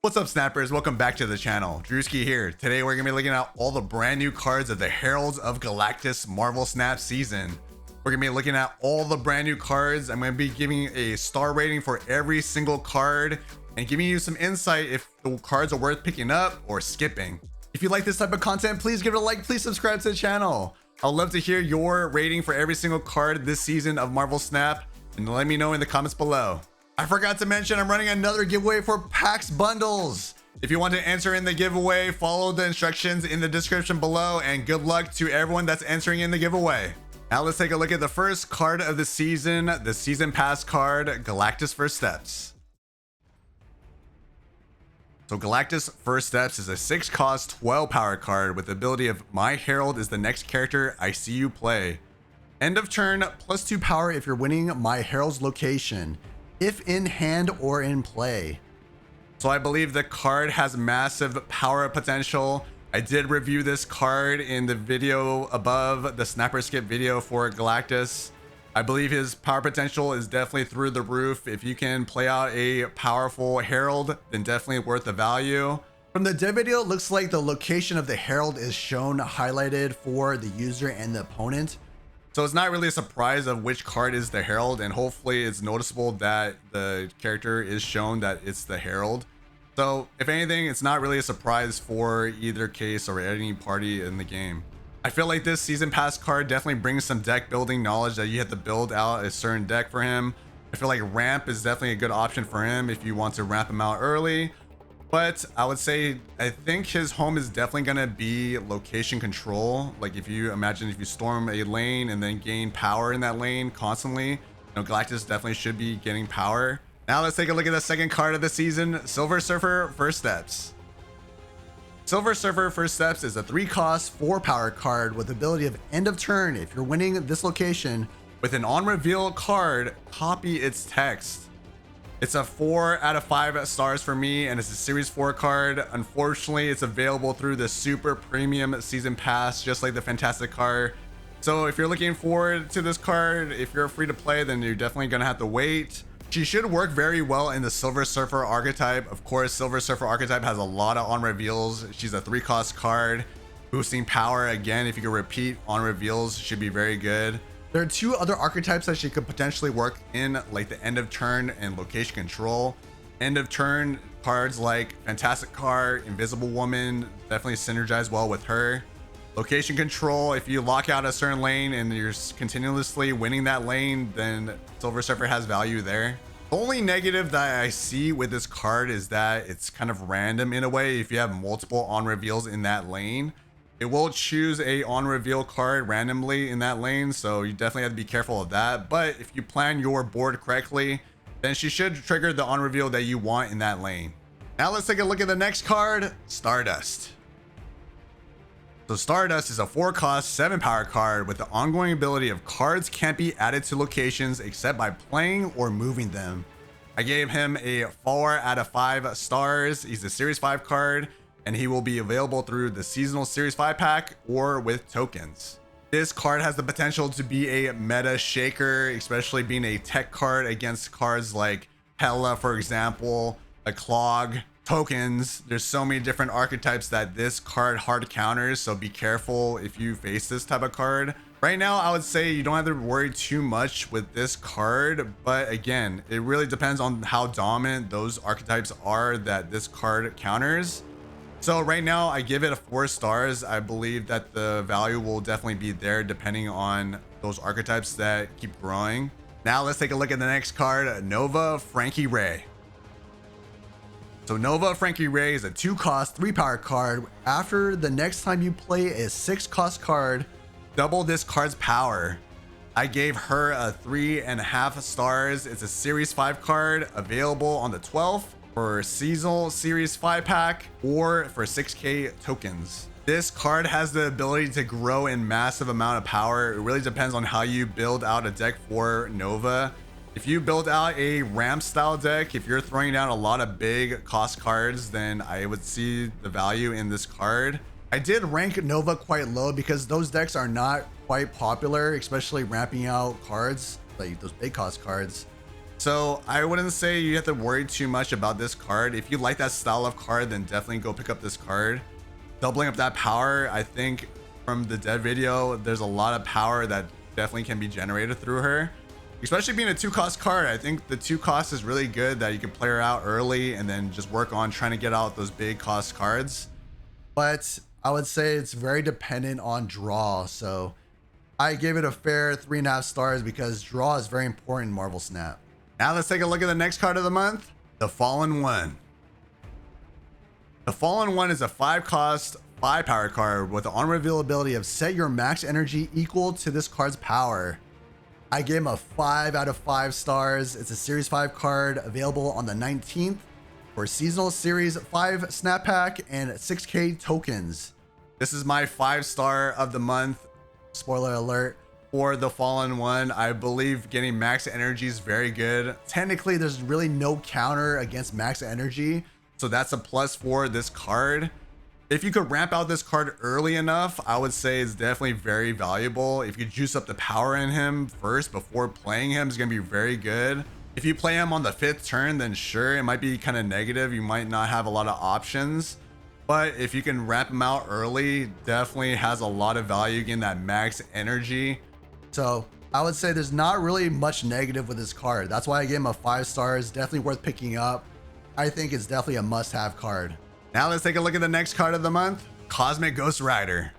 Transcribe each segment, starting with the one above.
What's up, snappers? Welcome back to the channel. Drewski here. Today we're gonna be looking at all the brand new cards of the Heralds of Galactus Marvel SNAP season. We're gonna be looking at all the brand new cards. I'm gonna be giving a star rating for every single card and giving you some insight if the cards are worth picking up or skipping. If you like this type of content, please give it a like, please subscribe to the channel. I'd love to hear your rating for every single card this season of Marvel SNAP, and let me know in the comments below. I forgot to mention I'm running another giveaway for PAX Bundles. If you want to enter in the giveaway, follow the instructions in the description below, and good luck to everyone that's entering in the giveaway. Now let's take a look at the first card of the season pass card, Galactus First Steps. So Galactus First Steps is a 6-cost, 12-power card with the ability of My Herald is the next character I see you play. End of turn, +2 power if you're winning My Herald's location, if in hand or in play. So I believe the card has massive power potential. I did review this card in the video above, the snapper skip video for Galactus. I believe his power potential is definitely through the roof. If you can play out a powerful Herald, then definitely worth the value. From the dev video, it looks like the location of the Herald is shown highlighted for the user and the opponent. So it's not really a surprise of which card is the Herald, and hopefully it's noticeable that the character is shown that it's the Herald. So if anything, it's not really a surprise for either case or any party in the game. I feel like this season pass card definitely brings some deck building knowledge that you have to build out a certain deck for him. I feel like ramp is definitely a good option for him if you want to ramp him out early. But I would say, I think his home is definitely going to be location control. Like if you imagine if you storm a lane and then gain power in that lane constantly, you know, Galactus definitely should be getting power. Now let's take a look at the second card of the season, Silver Surfer First Steps. Silver Surfer First Steps is a 3-cost, 4-power card with the ability of end of turn. If you're winning this location with an on reveal card, copy its text. It's a 4 out of 5 stars for me, and it's a series 4 card. Unfortunately, it's available through the super premium season pass, just like the Fantastic card. So if you're looking forward to this card, if you're free to play, then you're definitely gonna have to wait. She should work very well in the Silver Surfer archetype. Of course, Silver Surfer archetype has a lot of on reveals. She's a 3-cost card. Boosting power, again, if you can repeat on reveals, should be very good. There are 2 other archetypes that she could potentially work in, like the end of turn and location control. End of turn cards like Fantastic card, Invisible Woman, definitely synergize well with her. Location control, if you lock out a certain lane and you're continuously winning that lane, then Silver Surfer has value there. The only negative that I see with this card is that it's kind of random in a way. If you have multiple on reveals in that lane, it will choose a on reveal card randomly in that lane, so you definitely have to be careful of that. But if you plan your board correctly, then she should trigger the on reveal that you want in that lane. Now let's take a look at the next card, Stardust. So Stardust is a 4-cost, 7-power card with the ongoing ability of cards can't be added to locations except by playing or moving them. I gave him a 4 out of 5 stars. He's a series 5 card, and he will be available through the seasonal series 5 pack or with tokens. This card has the potential to be a meta shaker, especially being a tech card against cards like Hela, for example, a Clog, tokens. There's so many different archetypes that this card hard counters, so be careful if you face this type of card. Right now, I would say you don't have to worry too much with this card, but again, it really depends on how dominant those archetypes are that this card counters. So right now I give it a 4 stars. I believe that the value will definitely be there depending on those archetypes that keep growing. Now let's take a look at the next card, Nova Frankie Raye. So Nova Frankie Raye is a 2-cost, 3-power card. After the next time you play a 6-cost card, double this card's power. I gave her a 3.5 stars. It's a series 5 card available on the 12th. For seasonal series 5 pack or for 6k tokens. This card has the ability to grow in massive amount of power. It really depends on how you build out a deck for Nova. If you build out a ramp style deck, if you're throwing down a lot of big cost cards, then I would see the value in this card. I did rank Nova quite low because those decks are not quite popular, especially ramping out cards like those big cost cards. So I wouldn't say you have to worry too much about this card. If you like that style of card, then definitely go pick up this card. Doubling up that power, I think from the dev video, there's a lot of power that definitely can be generated through her. Especially being a 2-cost card, I think the 2 cost is really good that you can play her out early and then just work on trying to get out those big cost cards. But I would say it's very dependent on draw. So I give it a fair 3.5 stars because draw is very important in Marvel Snap. Now let's take a look at the next card of the month, the Fallen One. The Fallen One is a 5-cost, 5-power card with the on-reveal ability of set your max energy equal to this card's power. I gave him a 5 out of 5 stars. It's a Series 5 card available on the 19th for seasonal Series 5 Snap Pack and 6K tokens. This is my 5-star of the month. Spoiler alert. For the Fallen One, I believe getting max energy is very good. Technically, there's really no counter against max energy, so that's a plus for this card. If you could ramp out this card early enough, I would say it's definitely very valuable. If you juice up the power in him first before playing him, it's gonna be very good. If you play him on the 5th turn, then sure, it might be kind of negative. You might not have a lot of options. But if you can ramp him out early, definitely has a lot of value getting that max energy. So I would say there's not really much negative with this card. That's why I gave him a 5 stars. Definitely worth picking up. I think it's definitely a must-have card. Now let's take a look at the next card of the month, Cosmic Ghost Rider.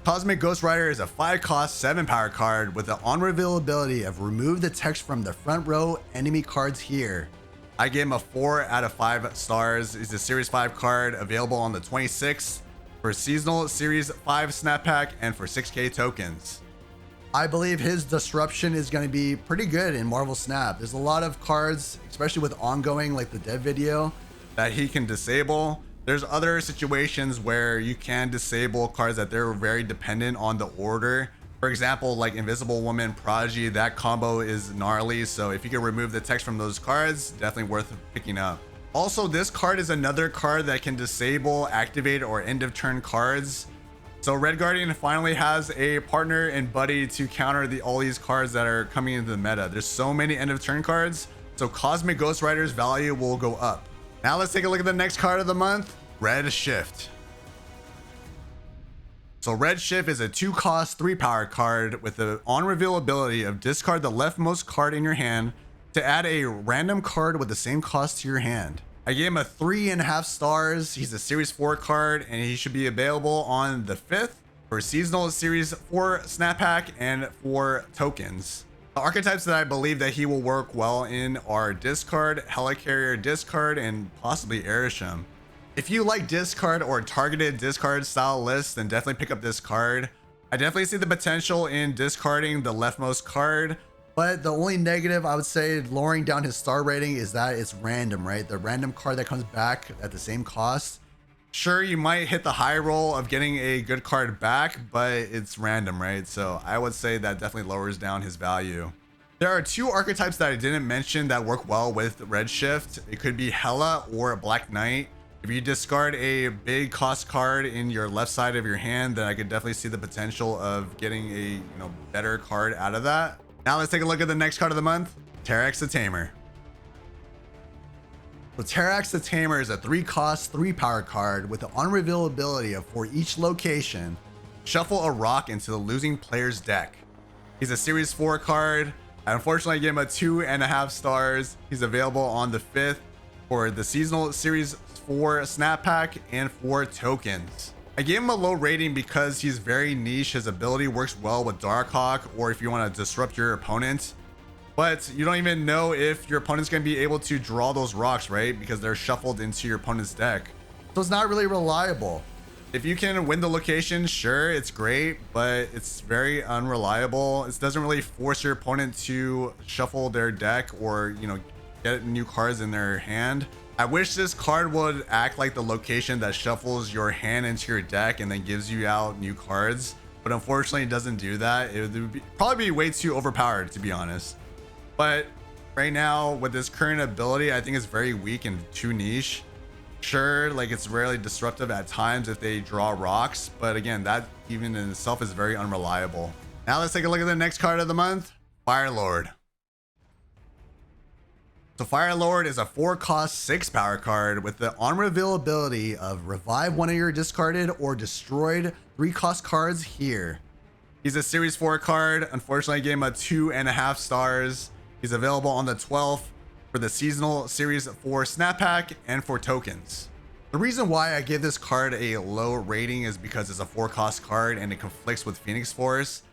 Cosmic Ghost Rider is a 5-cost, 7-power card with the on-reveal ability of remove the text from the front row enemy cards here. I gave him a 4 out of 5 stars. It's a Series 5 card available on the 26th for seasonal Series 5 Snap Pack and for 6K tokens. I believe his disruption is going to be pretty good in Marvel Snap. There's a lot of cards, especially with ongoing like the dev video, that he can disable. There's other situations where you can disable cards that they're very dependent on the order. For example, like Invisible Woman, Prodigy, that combo is gnarly. So if you can remove the text from those cards, definitely worth picking up. Also, this card is another card that can disable, activate, or end of turn cards. So Red Guardian finally has a partner and buddy to counter all these cards that are coming into the meta. There's so many end of turn cards. So Cosmic Ghost Rider's value will go up. Now let's take a look at the next card of the month, Red Shift. So Red Shift is a 2-cost, 3-power card with the on-reveal ability of discard the leftmost card in your hand to add a random card with the same cost to your hand. I gave him a 3.5 stars. He's a Series 4 card and he should be available on the 5th for seasonal Series 4 Snap Pack and for tokens. The archetypes that I believe that he will work well in are Discard, Helicarrier Discard, and possibly Airsham. If you like discard or targeted discard style lists, then definitely pick up this card. I definitely see the potential in discarding the leftmost card, but the only negative I would say lowering down his star rating is that it's random, right? The random card that comes back at the same cost. Sure, you might hit the high roll of getting a good card back, but it's random, right? So I would say that definitely lowers down his value. There are 2 archetypes that I didn't mention that work well with Red Shift. It could be Hela or Black Knight. If you discard a big cost card in your left side of your hand, then I could definitely see the potential of getting a better card out of that. Now let's take a look at the next card of the month, Terrax the Tamer. So Terrax the Tamer is a 3-cost, 3-power card with the on-reveal ability of for each location, shuffle a rock into the losing player's deck. He's a Series 4 card. I unfortunately gave him a 2.5 stars. He's available on the 5th for the seasonal Series 4 Snap Pack and for tokens. I gave him a low rating because he's very niche. His ability works well with Darkhawk or if you want to disrupt your opponent. But you don't even know if your opponent's going to be able to draw those rocks, right? Because they're shuffled into your opponent's deck. So it's not really reliable. If you can win the location, sure, it's great, but it's very unreliable. It doesn't really force your opponent to shuffle their deck or, get new cards in their hand. I wish this card would act like the location that shuffles your hand into your deck and then gives you out new cards. But unfortunately, it doesn't do that. It would probably be way too overpowered, to be honest. But right now, with this current ability, I think it's very weak and too niche. Sure, like it's rarely disruptive at times if they draw rocks, but again, that even in itself is very unreliable. Now let's take a look at the next card of the month, Firelord. So Firelord is a 4-cost 6 power card with the on reveal ability of revive one of your discarded or destroyed 3-cost cards here. He's a series 4 card. Unfortunately, I gave him a 2.5 stars. He's available on the 12th for the seasonal series 4 snap pack and for tokens. The reason why I give this card a low rating is because it's a 4-cost card and it conflicts with Phoenix Force.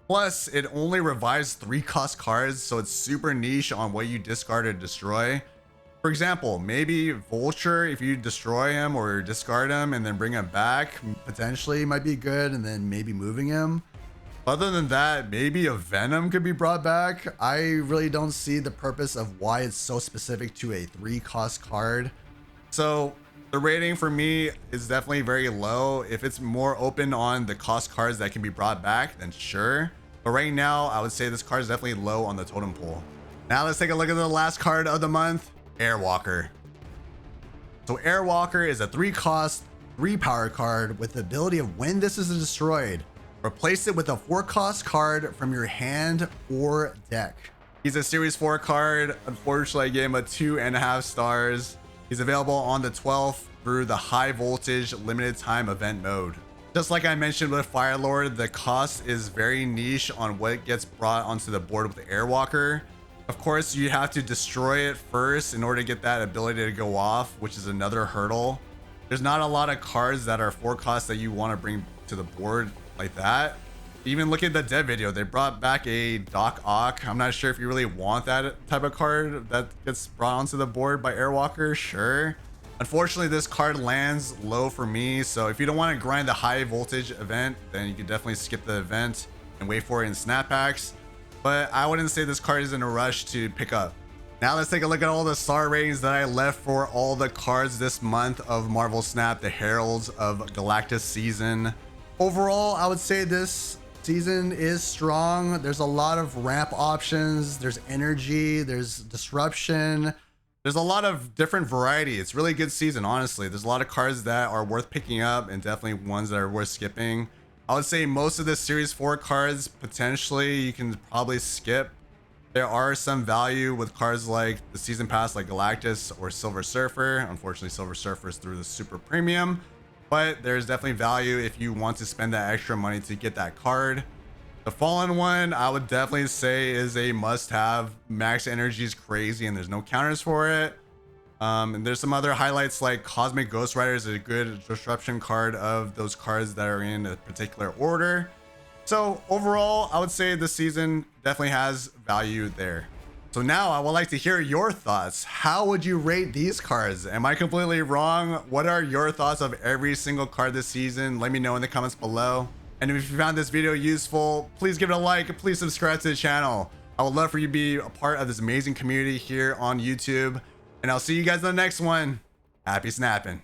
Plus, it only revives 3-cost cards, so it's super niche on what you discard or destroy. For example, maybe Vulture, if you destroy him or discard him and then bring him back, potentially might be good, and then maybe moving him. Other than that, maybe a Venom could be brought back. I really don't see the purpose of why it's so specific to a 3-cost card. So the rating for me is definitely very low. If it's more open on the cost cards that can be brought back, then sure. But right now, I would say this card is definitely low on the totem pole. Now let's take a look at the last card of the month, Airwalker. So Airwalker is a 3-cost, 3-power card with the ability of when this is destroyed, replace it with a 4-cost card from your hand or deck. He's a series 4 card. Unfortunately, I gave him a 2.5 stars. He's available on the 12th through the high voltage limited time event mode. Just like I mentioned with Firelord, the cost is very niche on what gets brought onto the board with the Airwalker. Of course, you have to destroy it first in order to get that ability to go off, which is another hurdle. There's not a lot of cards that are 4 costs that you want to bring to the board like that. Even look at the dev video, they brought back a Doc Ock. I'm not sure if you really want that type of card that gets brought onto the board by Airwalker, sure. Unfortunately, this card lands low for me, so if you don't want to grind the high voltage event, then you can definitely skip the event and wait for it in snap packs. But I wouldn't say this card is in a rush to pick up. Now let's take a look at all the star ratings that I left for all the cards this month of Marvel Snap, the Heralds of Galactus season. Overall, I would say this season is strong. There's a lot of ramp options, there's energy, there's disruption. There's a lot of different variety. It's really good season, honestly. There's a lot of cards that are worth picking up and definitely ones that are worth skipping. I would say most of the series 4 cards, potentially you can probably skip. There are some value with cards like the season pass like Galactus or Silver Surfer. Unfortunately, Silver Surfer is through the super premium, but there's definitely value if you want to spend that extra money to get that card. The Fallen one, I would definitely say is a must-have. Max energy is crazy and there's no counters for it. And there's some other highlights like Cosmic Ghost Rider is a good disruption card of those cards that are in a particular order. So overall, I would say this season definitely has value there. So now I would like to hear your thoughts. How would you rate these cards? Am I completely wrong? What are your thoughts of every single card this season? Let me know in the comments below. And if you found this video useful, please give it a like and please subscribe to the channel. I would love for you to be a part of this amazing community here on YouTube. And I'll see you guys in the next one. Happy snapping.